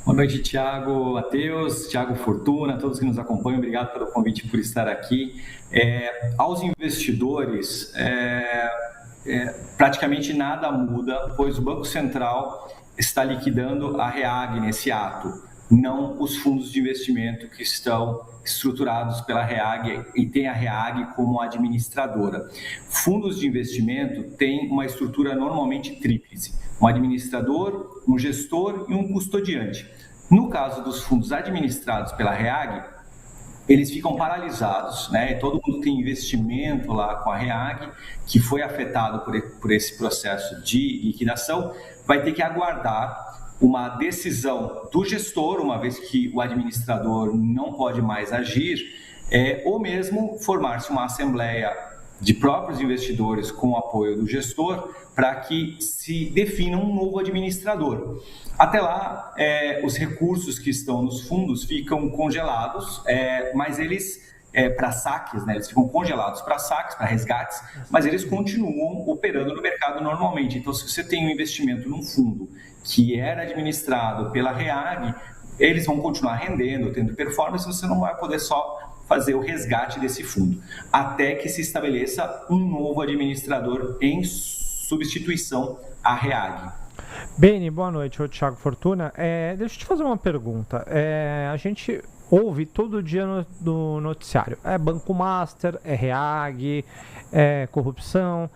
Boa noite, Thiago, Matheus, Thiago Fortuna, todos que nos acompanham, obrigado pelo convite por estar aqui. Aos investidores, praticamente nada muda, pois o Banco Central está liquidando a REAG nesse ato, não os fundos de investimento que estão estruturados pela REAG e tem a REAG como administradora. Fundos de investimento têm uma estrutura normalmente tríplice, um administrador, um gestor e um custodiante. No caso dos fundos administrados pela REAG, eles ficam paralisados, né? Todo mundo tem investimento lá com a REAG, que foi afetado por esse processo de liquidação, vai ter que aguardar uma decisão do gestor, uma vez que o administrador não pode mais agir, ou mesmo formar-se uma assembleia de próprios investidores com o apoio do gestor para que se defina um novo administrador. Até lá, os recursos que estão nos fundos ficam congelados, mas eles, para saques, né, eles ficam congelados para saques, para resgates, mas eles continuam operando no mercado normalmente. Então, se você tem um investimento num fundo que era administrado pela REAG, eles vão continuar rendendo, tendo performance, você não vai poder só fazer o resgate desse fundo, até que se estabeleça um novo administrador em substituição à REAG. Beni, boa noite, eu Thiago Fortuna. Deixa eu te fazer uma pergunta. A gente ouve todo dia no noticiário. Banco Master, REAG, corrupção.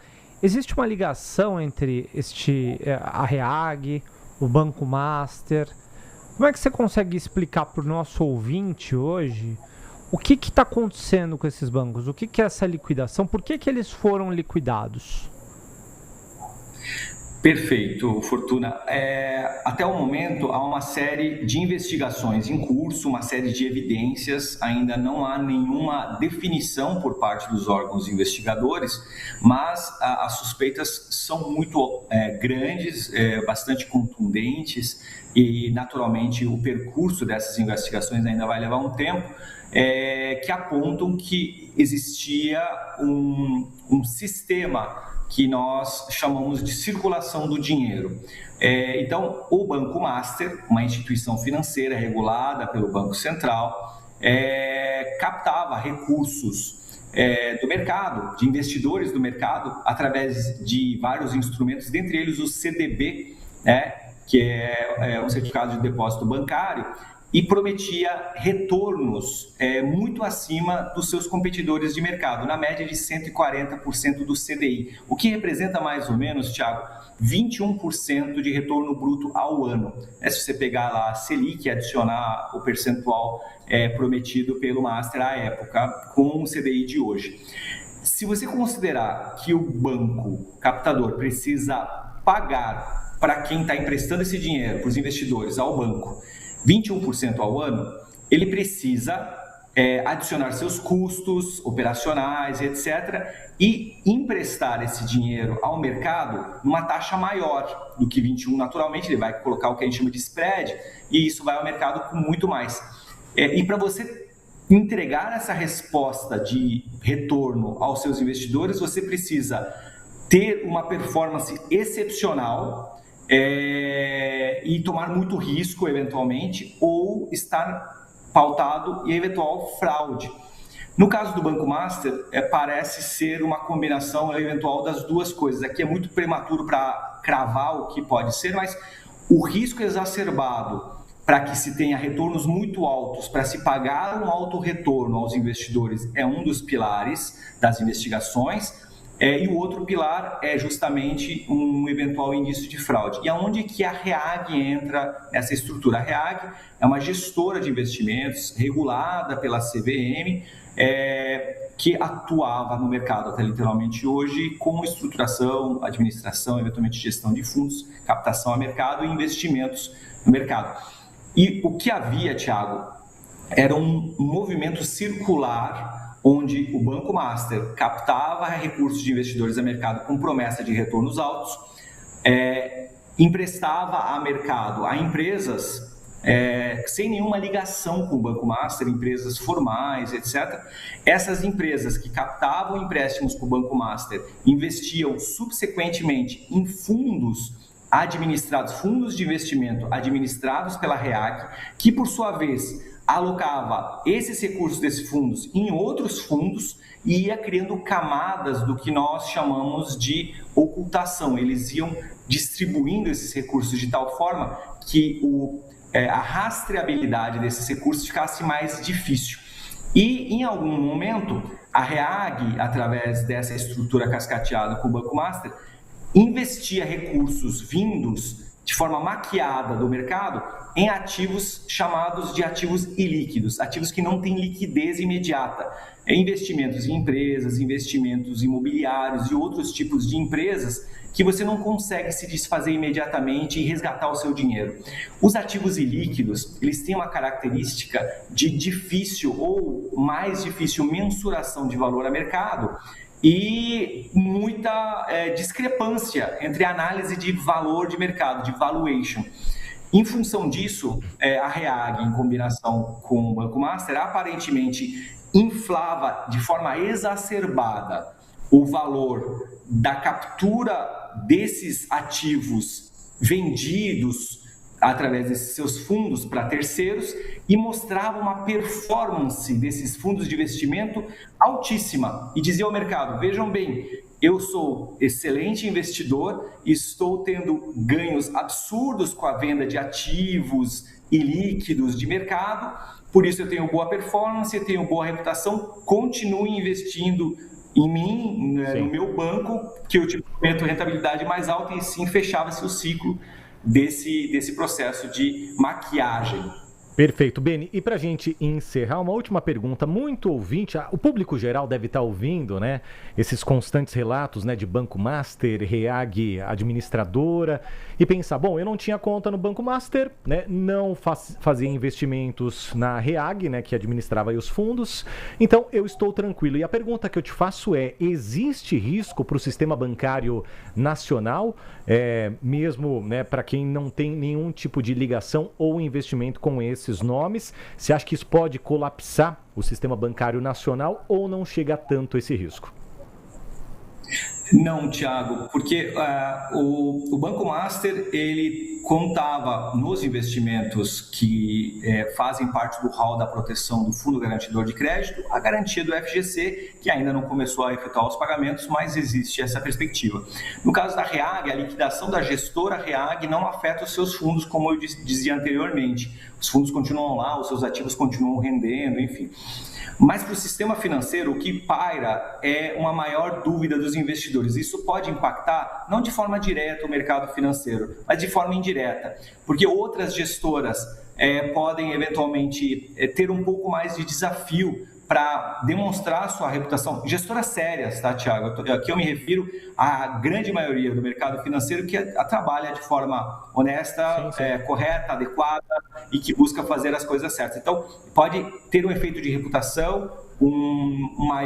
Existe uma ligação entre a REAG, o Banco Master? Como é que você consegue explicar para o nosso ouvinte hoje o que está acontecendo com esses bancos? O que é essa liquidação? Por que eles foram liquidados? Perfeito, Fortuna. Até o momento, há uma série de investigações em curso, uma série de evidências, ainda não há nenhuma definição por parte dos órgãos investigadores, mas as suspeitas são muito grandes, bastante contundentes e, naturalmente, o percurso dessas investigações ainda vai levar um tempo, que apontam que existia um sistema que nós chamamos de circulação do dinheiro. Então, o Banco Master, uma instituição financeira regulada pelo Banco Central, captava recursos do mercado, de investidores do mercado, através de vários instrumentos, dentre eles o CDB, que é um certificado de depósito bancário, e prometia retornos muito acima dos seus competidores de mercado, na média de 140% do CDI, o que representa mais ou menos, Thiago, 21% de retorno bruto ao ano. Se você pegar lá a Selic e adicionar o percentual prometido pelo Master à época, com o CDI de hoje. Se você considerar que o banco captador precisa pagar para quem está emprestando esse dinheiro, para os investidores, ao banco, 21% ao ano, ele precisa adicionar seus custos operacionais, etc., e emprestar esse dinheiro ao mercado numa taxa maior do que 21%. Naturalmente, ele vai colocar o que a gente chama de spread, e isso vai ao mercado com muito mais. E para você entregar essa resposta de retorno aos seus investidores, você precisa ter uma performance excepcional, e tomar muito risco, eventualmente, ou estar pautado em eventual fraude. No caso do Banco Master, parece ser uma combinação eventual das duas coisas. Aqui é muito prematuro para cravar o que pode ser, mas o risco exacerbado para que se tenha retornos muito altos, para se pagar um alto retorno aos investidores, é um dos pilares das investigações. E o outro pilar é justamente um eventual indício de fraude. E aonde que a REAG entra nessa estrutura? A REAG é uma gestora de investimentos regulada pela CVM, que atuava no mercado até literalmente hoje com estruturação, administração, eventualmente gestão de fundos, captação a mercado e investimentos no mercado. E o que havia, Thiago, era um movimento circular onde o Banco Master captava recursos de investidores a mercado com promessa de retornos altos, emprestava a mercado a empresas sem nenhuma ligação com o Banco Master, empresas formais, etc. Essas empresas que captavam empréstimos com o Banco Master investiam subsequentemente em fundos administrados, fundos de investimento administrados pela REAG, que por sua vez alocava esses recursos desses fundos em outros fundos e ia criando camadas do que nós chamamos de ocultação. Eles iam distribuindo esses recursos de tal forma que a rastreabilidade desses recursos ficasse mais difícil. E, em algum momento, a REAG, através dessa estrutura cascateada com o Banco Master, investia recursos vindos de forma maquiada do mercado em ativos chamados de ativos ilíquidos, ativos que não têm liquidez imediata. Investimentos em empresas, investimentos imobiliários e outros tipos de empresas que você não consegue se desfazer imediatamente e resgatar o seu dinheiro. Os ativos ilíquidos, eles têm uma característica de difícil ou mais difícil mensuração de valor a mercado e muita discrepância entre a análise de valor de mercado, de valuation. Em função disso, a REAG, em combinação com o Banco Master, aparentemente inflava de forma exacerbada o valor da captura desses ativos vendidos através desses seus fundos para terceiros e mostrava uma performance desses fundos de investimento altíssima e dizia ao mercado, vejam bem, eu sou excelente investidor, estou tendo ganhos absurdos com a venda de ativos ilíquidos de mercado, por isso eu tenho boa performance, eu tenho boa reputação, continue investindo em mim, no meu banco, que eu te prometo rentabilidade mais alta, e sim fechava-se o ciclo desse processo de maquiagem. Perfeito, Beni. E para a gente encerrar, uma última pergunta, muito ouvinte, o público geral deve estar ouvindo, né? Esses constantes relatos, né, de Banco Master, REAG, administradora, e pensar, bom, eu não tinha conta no Banco Master, né? Não fazia investimentos na REAG, né, que administrava aí os fundos, então eu estou tranquilo. E a pergunta que eu te faço é, existe risco para o sistema bancário nacional, mesmo, né, para quem não tem nenhum tipo de ligação ou investimento com esses nomes? Você acha que isso pode colapsar o sistema bancário nacional ou não chega a tanto esse risco? Não, Thiago, porque o Banco Master, ele contava nos investimentos que fazem parte do hall da proteção do Fundo Garantidor de Crédito, a garantia do FGC, que ainda não começou a efetuar os pagamentos, mas existe essa perspectiva. No caso da REAG, a liquidação da gestora REAG não afeta os seus fundos, como eu dizia anteriormente. Os fundos continuam lá, os seus ativos continuam rendendo, enfim. Mas para o sistema financeiro, o que paira é uma maior dúvida dos investidores. Isso pode impactar, não de forma direta, o mercado financeiro, mas de forma indireta, porque outras gestoras podem eventualmente ter um pouco mais de desafio para demonstrar sua reputação. Gestoras sérias, tá, Thiago? Aqui eu me refiro à grande maioria do mercado financeiro que trabalha de forma honesta, correta, adequada e que busca fazer as coisas certas. Então, pode ter um efeito de reputação, uma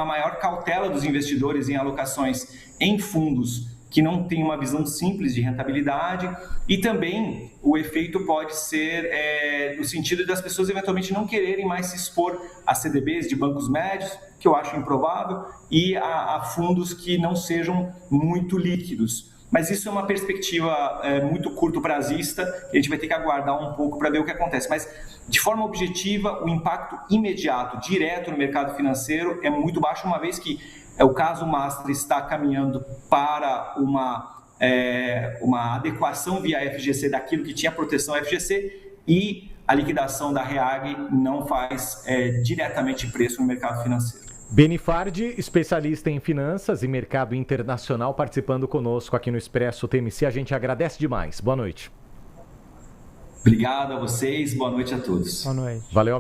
maior cautela dos investidores em alocações em fundos que não tem uma visão simples de rentabilidade, e também o efeito pode ser no sentido das pessoas eventualmente não quererem mais se expor a CDBs de bancos médios, que eu acho improvável, e a fundos que não sejam muito líquidos. Mas isso é uma perspectiva muito curto-prazista, que a gente vai ter que aguardar um pouco para ver o que acontece. Mas, de forma objetiva, o impacto imediato, direto no mercado financeiro é muito baixo, uma vez que o caso Master está caminhando para uma adequação via FGC daquilo que tinha proteção FGC, e a liquidação da REAG não faz diretamente preço no mercado financeiro. Beni Fardi, especialista em finanças e mercado internacional, participando conosco aqui no Expresso TMC. A gente agradece demais. Boa noite. Obrigado a vocês, boa noite a todos. Boa noite. Valeu.